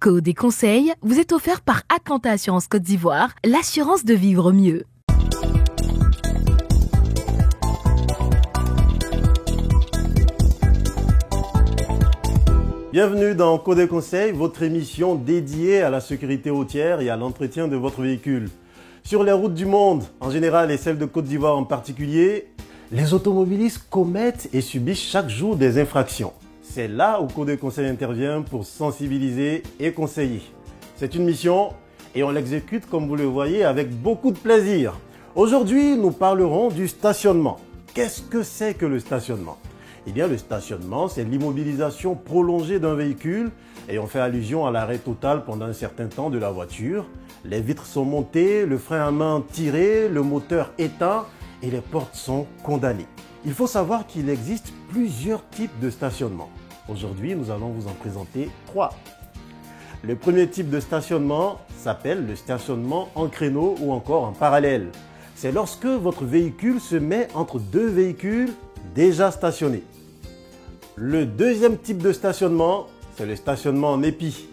Code et conseils vous est offert par Atlanta Assurance Côte d'Ivoire, l'assurance de vivre mieux. Bienvenue dans Code et conseils, votre émission dédiée à la sécurité routière et à l'entretien de votre véhicule. Sur les routes du monde en général et celles de Côte d'Ivoire en particulier, les automobilistes commettent et subissent chaque jour des infractions. C'est là où Code et conseils intervient pour sensibiliser et conseiller. C'est une mission et on l'exécute comme vous le voyez avec beaucoup de plaisir. Aujourd'hui, nous parlerons du stationnement. Qu'est-ce que c'est que le stationnement ? Eh bien, le stationnement, c'est l'immobilisation prolongée d'un véhicule et on fait allusion à l'arrêt total pendant un certain temps de la voiture. Les vitres sont montées, le frein à main tiré, le moteur éteint et les portes sont condamnées. Il faut savoir qu'il existe plusieurs types de stationnement. Aujourd'hui, nous allons vous en présenter 3. Le premier type de stationnement s'appelle le stationnement en créneau ou encore en parallèle. C'est lorsque votre véhicule se met entre deux véhicules déjà stationnés. Le deuxième type de stationnement, c'est le stationnement en épi.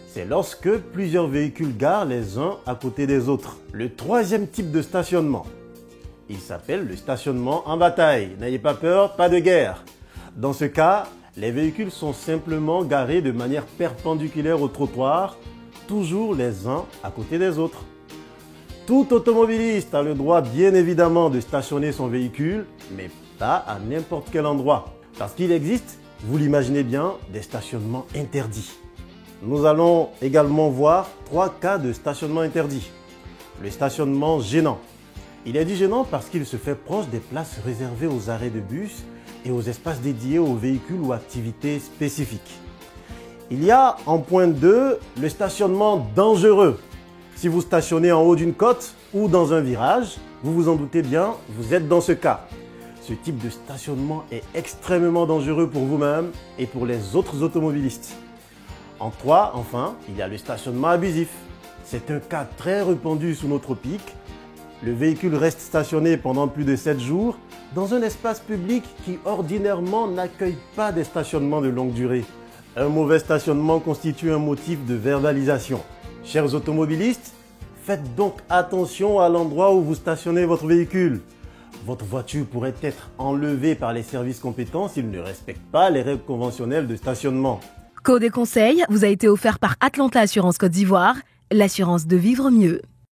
C'est lorsque plusieurs véhicules garent les uns à côté des autres. Le troisième type de stationnement, il s'appelle le stationnement en bataille. N'ayez pas peur, pas de guerre. Dans ce cas, les véhicules sont simplement garés de manière perpendiculaire au trottoir, toujours les uns à côté des autres. Tout automobiliste a le droit bien évidemment de stationner son véhicule, mais pas à n'importe quel endroit. Parce qu'il existe, vous l'imaginez bien, des stationnements interdits. Nous allons également voir 3 cas de stationnement interdit. Le stationnement gênant. Il est dit gênant parce qu'il se fait proche des places réservées aux arrêts de bus et aux espaces dédiés aux véhicules ou activités spécifiques. Il y a en point 2 le stationnement dangereux. Si vous stationnez en haut d'une côte ou dans un virage, vous vous en doutez bien, vous êtes dans ce cas. Ce type de stationnement est extrêmement dangereux pour vous-même et pour les autres automobilistes. En 3, enfin, il y a le stationnement abusif. C'est un cas très répandu sous nos tropiques. Le véhicule reste stationné pendant plus de 7 jours dans un espace public qui ordinairement n'accueille pas des stationnements de longue durée. Un mauvais stationnement constitue un motif de verbalisation. Chers automobilistes, faites donc attention à l'endroit où vous stationnez votre véhicule. Votre voiture pourrait être enlevée par les services compétents s'ils ne respectent pas les règles conventionnelles de stationnement. Code et conseils vous a été offert par Atlanta Assurance Côte d'Ivoire, l'assurance de vivre mieux.